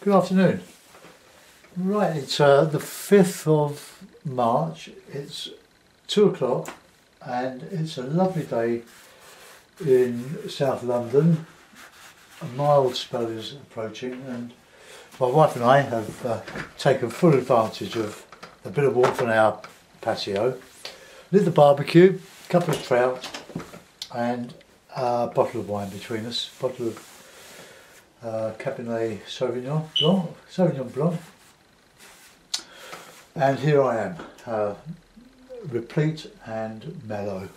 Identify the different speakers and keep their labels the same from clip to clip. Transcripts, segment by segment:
Speaker 1: Good afternoon. Right, it's the 5th of March, it's 2 o'clock and it's a lovely day in South London. A mild spell is approaching and my wife and I have taken full advantage of a bit of warmth on our patio, lit the barbecue, a couple of trout and a bottle of wine between us, a bottle of Cabernet Sauvignon Blanc, and here I am, replete and mellow.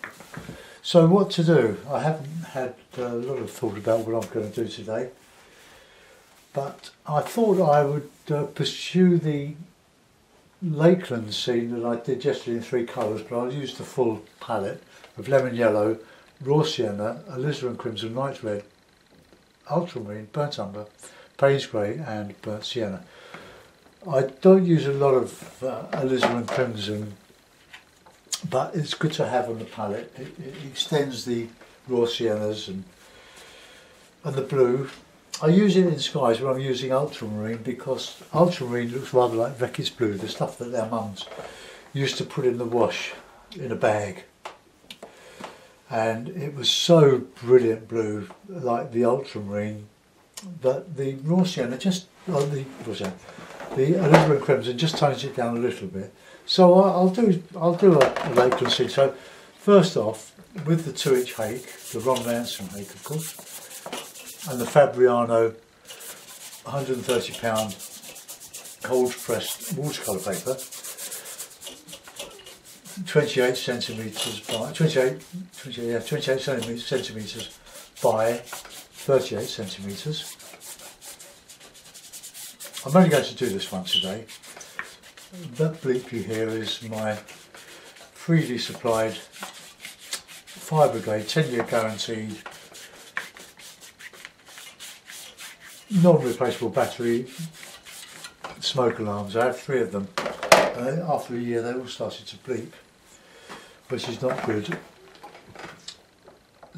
Speaker 1: So what to do? I haven't had a lot of thought about what I'm going to do today, but I thought I would pursue the Lakeland scene that I did yesterday in 3 colours, but I'll use the full palette of lemon yellow, raw sienna, alizarin crimson, night red, ultramarine, burnt umber, Payne's grey and burnt sienna. I don't use a lot of alizarin crimson, but it's good to have on the palette. It extends the raw siennas and the blue. I use it in skies when I'm using ultramarine because ultramarine looks rather like Reckitt's blue, the stuff that their mums used to put in the wash in a bag. And it was so brilliant blue, like the ultramarine, that the raw sienna the alizarin crimson just tones it down a little bit. So I'll do a Lakeland scene. So first off, with the 2-inch hake, the Ron Ransom hake of course, and the Fabriano 130-pound cold pressed watercolour paper, 28 centimetres by 28 centimetres by 38 centimetres. I'm only going to do this one today. That bleep you hear is my freely supplied fire brigade 10-year guaranteed non-replaceable battery smoke alarms. I have 3 of them. After a year they all started to bleep, which is not good.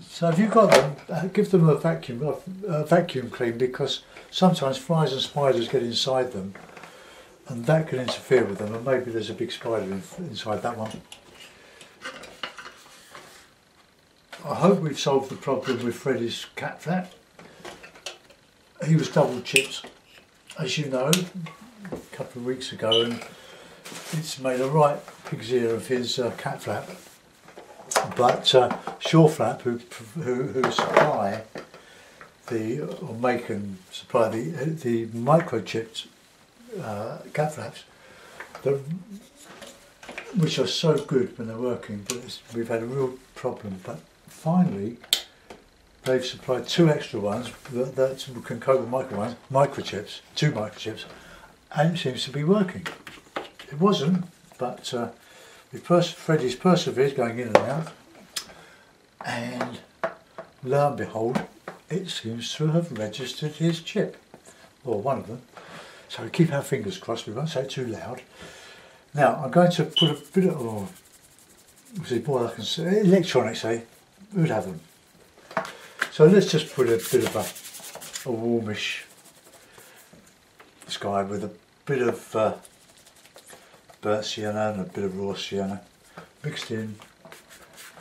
Speaker 1: So if you've got them, give them a vacuum clean, because sometimes flies and spiders get inside them and that can interfere with them, and maybe there's a big spider inside that one. I hope we've solved the problem with Freddie's cat flap. He was double chipped, as you know, a couple of weeks ago, and it's made a right pig's ear of his cat flap. But Shore Flap, who supply the microchipped cat flaps, which are so good when they're working, but we've had a real problem. But finally, they've supplied 2 extra ones that can cope with microchips, 2 microchips, and it seems to be working. It wasn't, but Freddie's persevered going in and out, and lo and behold, it seems to have registered his chip, or one of them. So keep our fingers crossed, we won't say it too loud. Now I'm going to put a bit of, I can say, electronics, who'd have them? So let's just put a bit of a warmish sky with a bit of burnt sienna and a bit of raw sienna mixed in,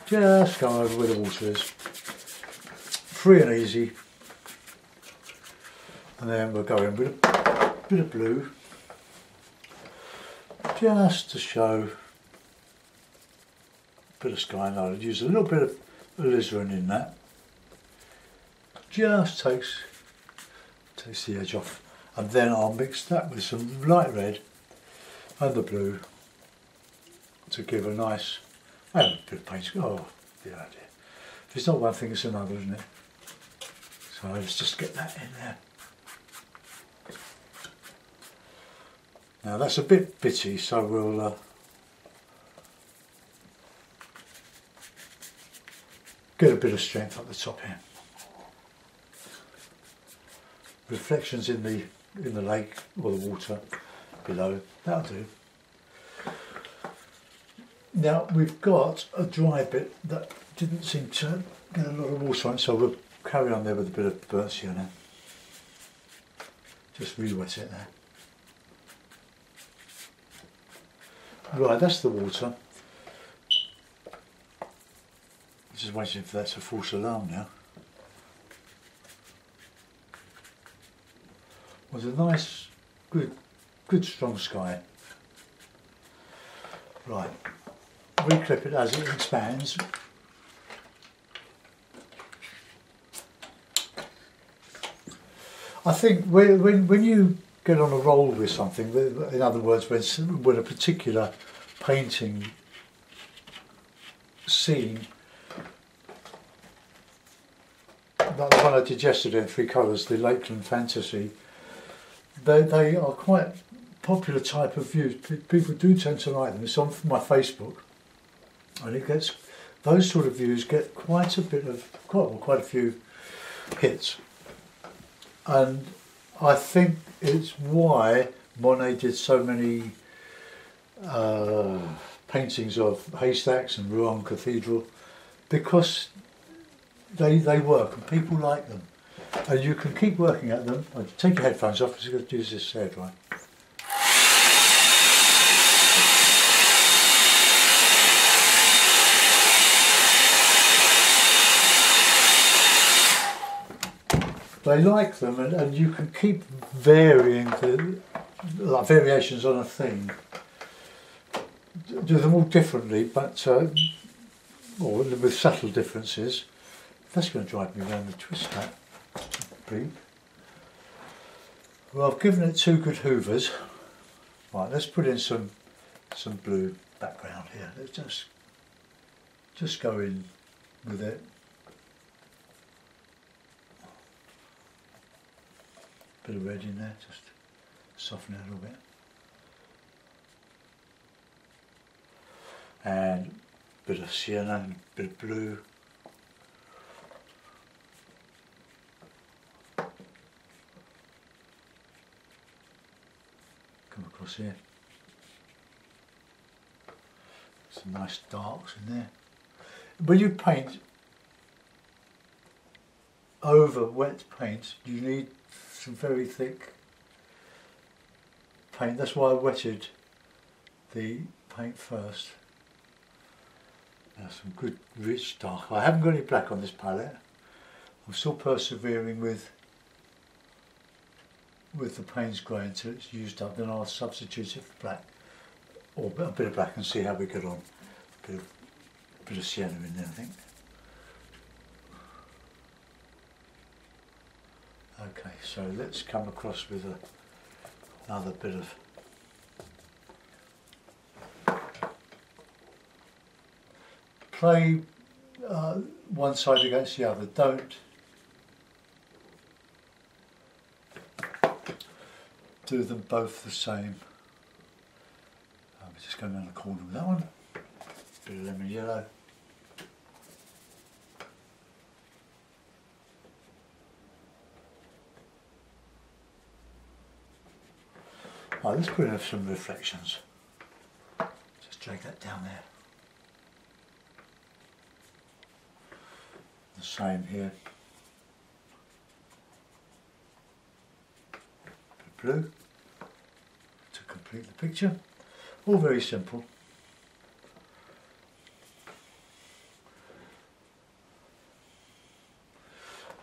Speaker 1: just go over where the water is, free and easy. And then we'll go in with a bit of blue, just to show a bit of sky. And I'll use a little bit of alizarin in that, just takes the edge off. And then I'll mix that with some light red and the blue to give a nice, and a bit of paint. Oh dear, oh dear. If it's not one thing, it's another, isn't it? So let's just get that in there. Now that's a bit bitty, so we'll get a bit of strength up the top here. Reflections in the lake or the water below, that'll do. Now we've got a dry bit that didn't seem to get a lot of water on it, so we'll carry on there with a bit of burnt sienna. Just re-wet it there. Right, that's the water. Just waiting for that to false alarm now. It was a nice, good strong sky. Right, reclip it as it expands. I think when you get on a roll with something, in other words, when a particular painting scene, like the one I did yesterday in 3 colours, the Lakeland Fantasy, they are quite popular type of views. People do tend to like them. It's on my Facebook, and it gets, those sort of views get quite a few hits. And I think it's why Monet did so many paintings of haystacks and Rouen Cathedral, because they work and people like them. And you can keep working at them. Take your headphones off because you've got to use this hair dry. They like them, and you can keep varying like variations on a theme. Do them all differently, but or with subtle differences. That's going to drive me around the twist, that. Bleep. Well, I've given it 2 good hoovers. Right, let's put in some blue background here. Let's just go in with it. Bit of red in there, just soften it a little bit. And a bit of sienna and a bit of blue. Come across here. Some nice darks in there. When you paint over wet paint, you need some very thick paint. That's why I wetted the paint first. Now some good rich dark. I haven't got any black on this palette. I'm still persevering with the Payne's grey until it's used up. Then I'll substitute it for black, or a bit of black, and see how we get on. A bit of sienna in there, I think. Okay, so let's come across with another bit of play one side against the other. Don't do them both the same. I'm just going around the corner with that one. Bit of lemon yellow. Right, let's put in some reflections. Just drag that down there. The same here. Bit of blue to complete the picture. All very simple.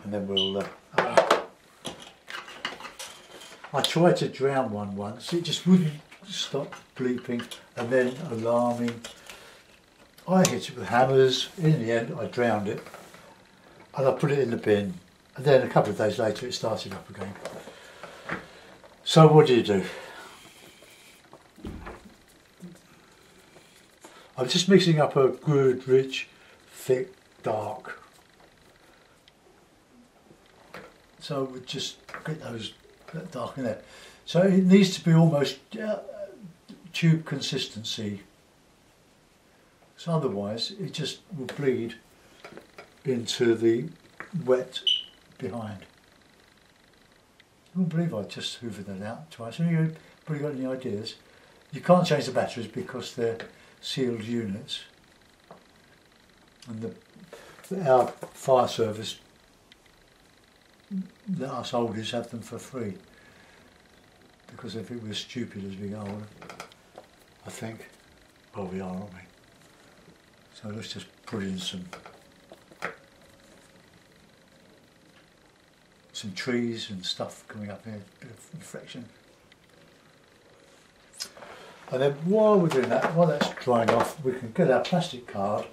Speaker 1: And then we'll I tried to drown one once, it just wouldn't stop bleeping and then alarming. I hit it with hammers. In the end I drowned it and I put it in the bin, and then a couple of days later it started up again. So what do? I'm just mixing up a good, rich, thick, dark. So we just get that dark in there. So it needs to be almost tube consistency. So otherwise it just will bleed into the wet behind. I wouldn't believe I just hoovered that out twice. Have you probably got any ideas? You can't change the batteries because they're sealed units, and our fire service let us oldies have them for free. because if it was stupid as we go on, I think, well, we are, aren't we? So let's just put in some trees and stuff coming up here, a bit of reflection. And then while we're doing that, while that's drying off, we can get our plastic card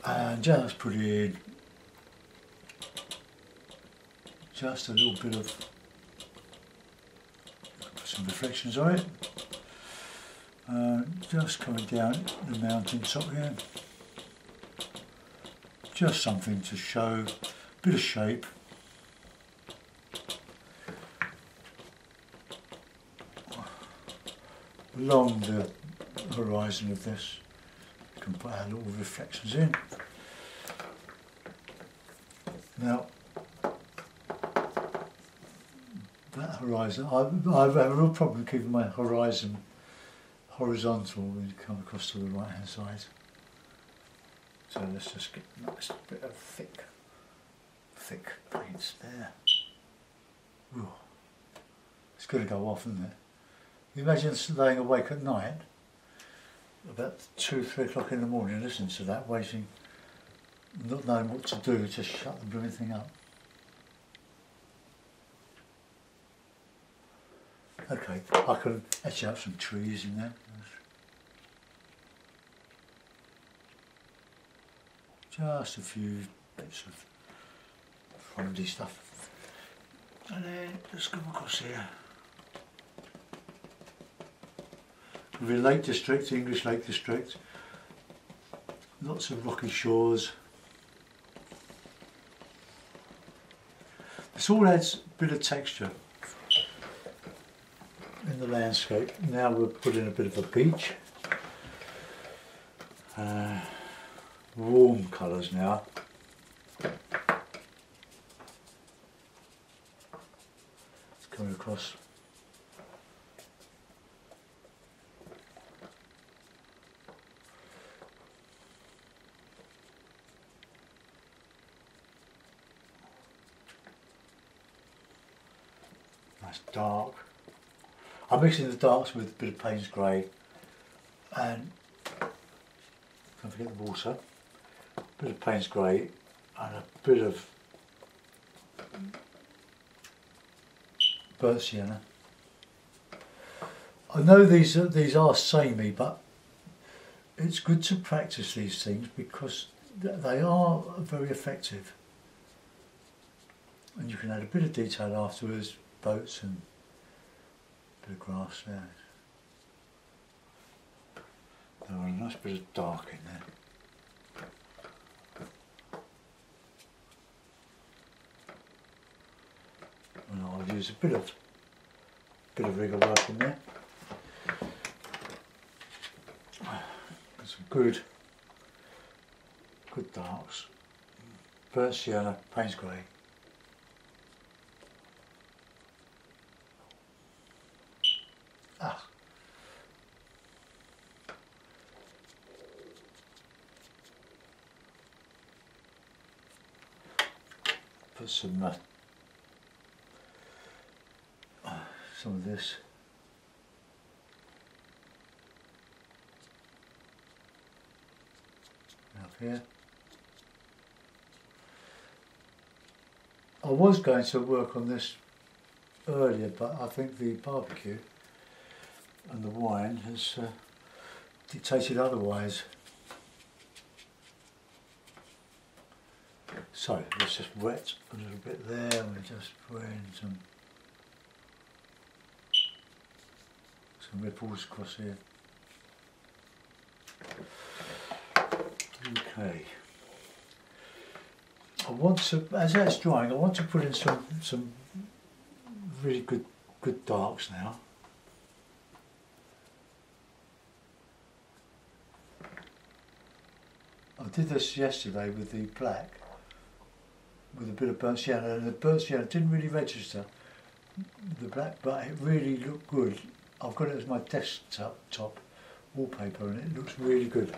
Speaker 1: and just put in just a little bit of, put some reflections on it. Just coming down the mountain top here. Just something to show a bit of shape. Along the horizon of this, we can put our little reflections in. Now, that horizon, I have a real problem keeping my horizon horizontal when you come across to the right hand side. So let's just get a nice bit of thick paints there. Ooh. It's going to go off, isn't it? You imagine laying awake at night, about 2-3 o'clock in the morning, listening to that, waiting, not knowing what to do, just shut the blooming thing up. Okay, I can etch out some trees in there. Just a few bits of friendly stuff. And then let's come across here. We're in Lake District, English Lake District. Lots of rocky shores. This all adds a bit of texture in the landscape. Now we'll put in a bit of a beach. Warm colours now. It's coming across. Nice dark. I'm mixing the darks with a bit of Payne's grey and don't forget the water, a bit of Payne's grey and a bit of burnt sienna. I know these are samey, but it's good to practice these things because they are very effective. And you can add a bit of detail afterwards, boats and a bit of grass there. There are a nice bit of dark in there. And I'll use a bit of rigger work in there. Some good darks. Burnt sienna, Payne's grey. Put some of this. Up here. I was going to work on this earlier, but I think the barbecue and the wine has dictated otherwise. So let's just wet a little bit there and just put in some ripples across here. Okay. I want to, as that's drying, I want to put in some really good darks now. I did this yesterday with the black, with a bit of burnt sienna, and the burnt sienna didn't really register the black, but it really looked good. I've got it as my desktop wallpaper and it looks really good.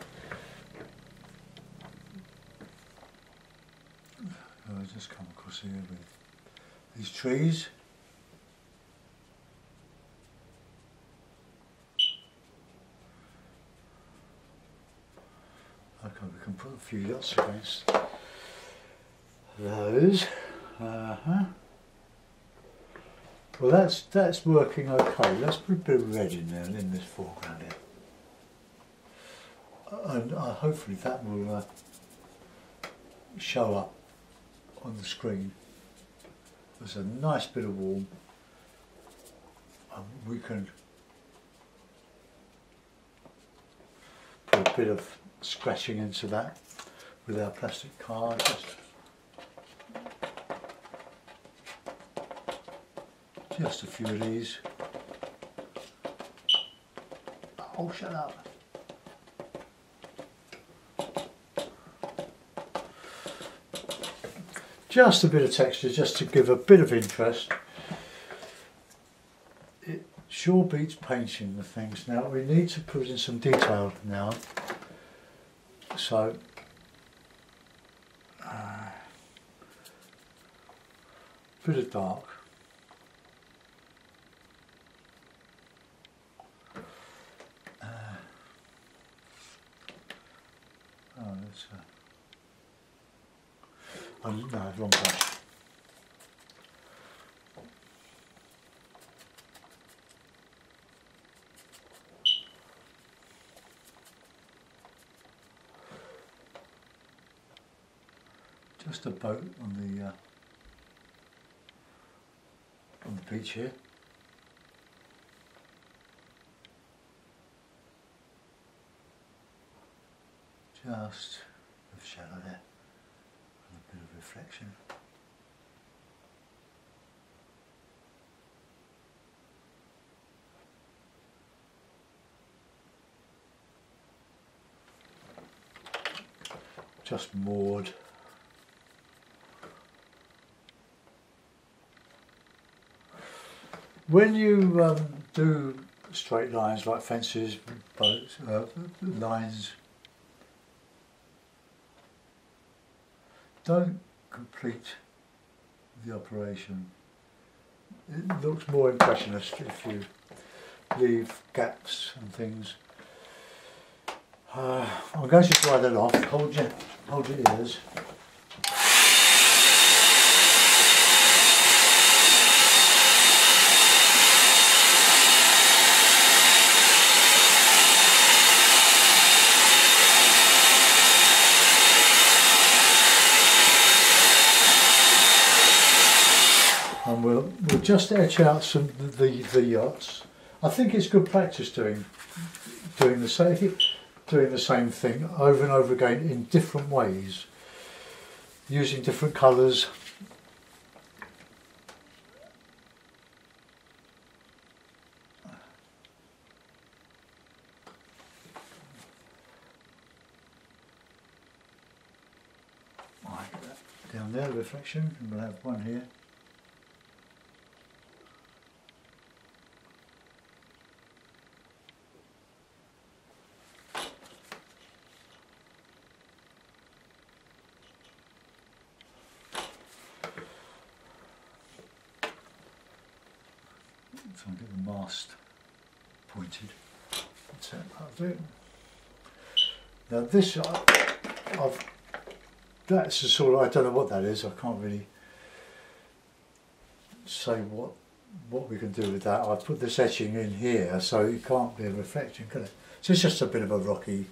Speaker 1: I'll just come across here with these trees. can put a few dots against those. Well, that's working okay. Let's put a bit of red in there in this foreground here, and hopefully that will show up on the screen. There's a nice bit of warm. We can put a bit of scratching into that with our plastic card. Just a few of these. Oh, shut up. Just a bit of texture, just to give a bit of interest. It sure beats painting the things. Now we need to put in some detail now. So bit of dark. Oh, no, wrong brush. Just a boat on the beach here. Just a shadow there. A bit of reflection. Just moored. When you do straight lines like fences, boats, lines, don't complete the operation. It looks more impressionist if you leave gaps and things. I'm going to dry that off. Hold your ears. And we'll just etch out some the yachts. I think it's good practice doing the same thing over and over again in different ways, using different colours. Down there, the reflection, and we'll have one here. So I'll get the mast pointed. That's it, that'll do. Now this, that's the sort of, I don't know what that is, I can't really say what we can do with that. I put this etching in here so it can't be a reflection, can it? So it's just a bit of a rocky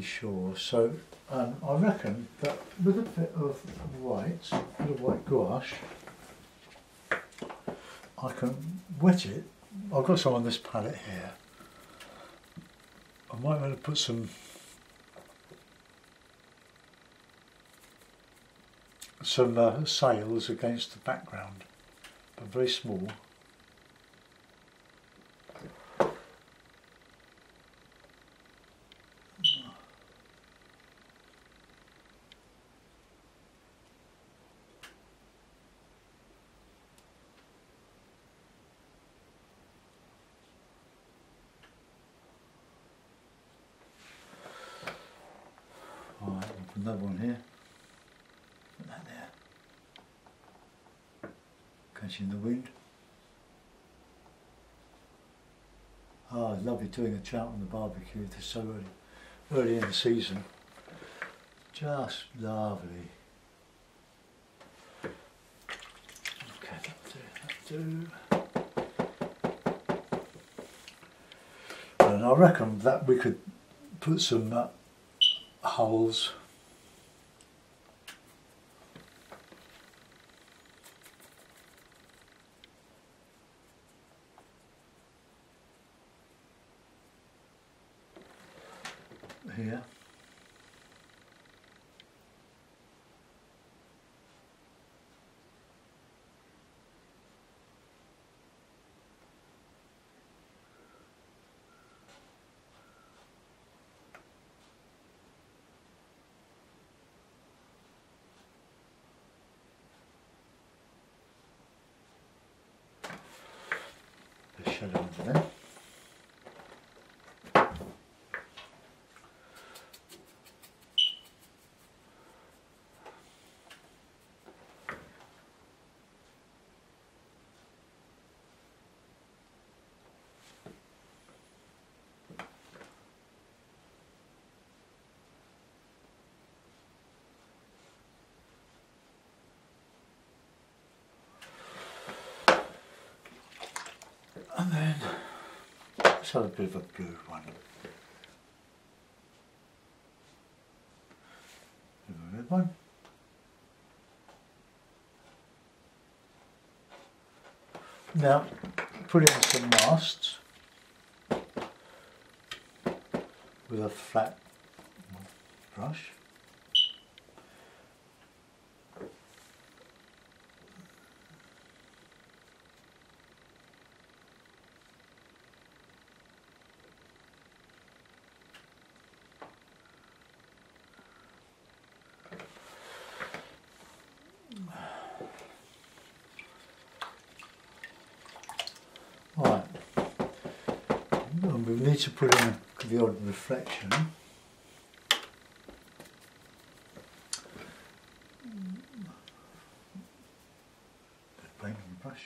Speaker 1: shore. So I reckon that with a bit of white gouache, I can wet it. I've got some on this palette here. I might want to put some sails against the background, but very small. Alright, we'll put another one here. Put that there. Catching the wind. Oh, lovely doing a trout on the barbecue this so early. early in the season. Just lovely. Okay, that'll do. And I reckon that we could put some holes here. The shadow under there. And then let's have a bit of a blue one. A red one. Now put in some masts with a flat brush. Right, and we need to put in the odd reflection. Paint on the brush.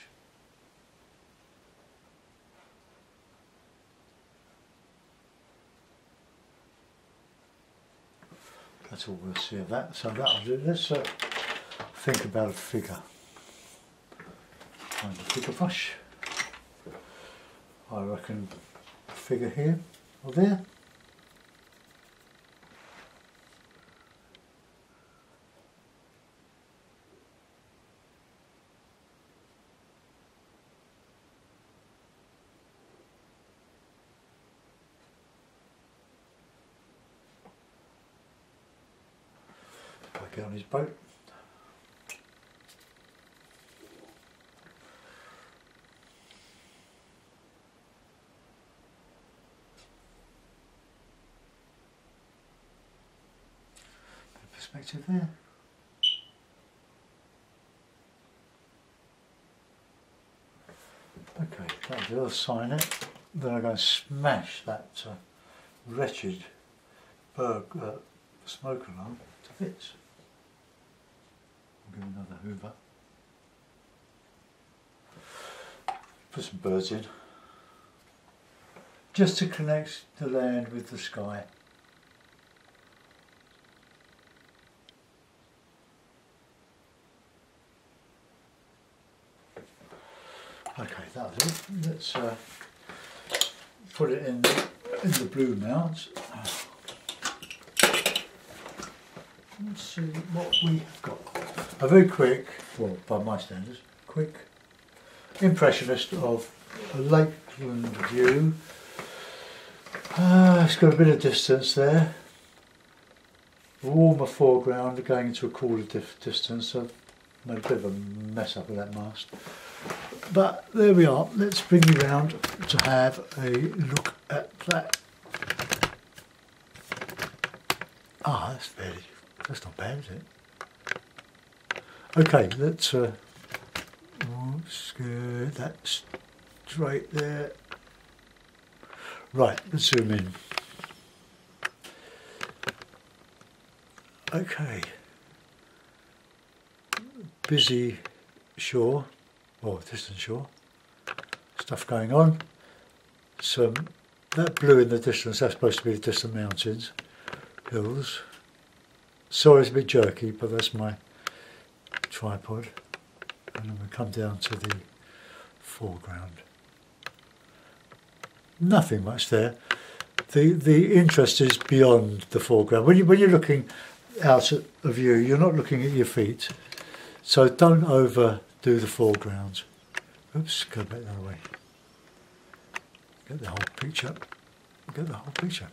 Speaker 1: That's all we'll see of that. So that'll do. Let's think about a figure. Find a figure brush. I reckon a figure here or there. Get on his boat. Perspective there. Okay, that'll do. I'll sign it. Then I'm going to smash that wretched smoke alarm to bits. I'll give it another hoover. Put some birds in. Just to connect the land with the sky. Okay, that'll do. Let's put it in the blue mounts. Let's see what we have got. A very quick, well, by my standards, quick impressionist of a lakeland view. It's got a bit of distance there. A warmer foreground going into a cooler distance. I've made a bit of a mess up with that mast. But there we are. Let's bring you round to have a look at that. Ah, that's not bad, is it? Okay, let's get that straight there. Right, let's zoom in. Okay. Busy shore, or distant shore. Stuff going on. That blue in the distance, that's supposed to be the distant mountains. hills. Sorry it's a bit jerky, but that's my tripod. And then we come down to the foreground. Nothing much there. The interest is beyond the foreground. When you're looking out at a view, you're not looking at your feet. So don't overdo the foreground. Oops, go back the other way. Get the whole picture. Get the whole picture.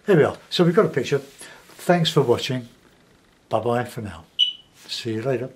Speaker 1: Here we are. So we've got a picture. Thanks for watching. Bye bye for now. See you later.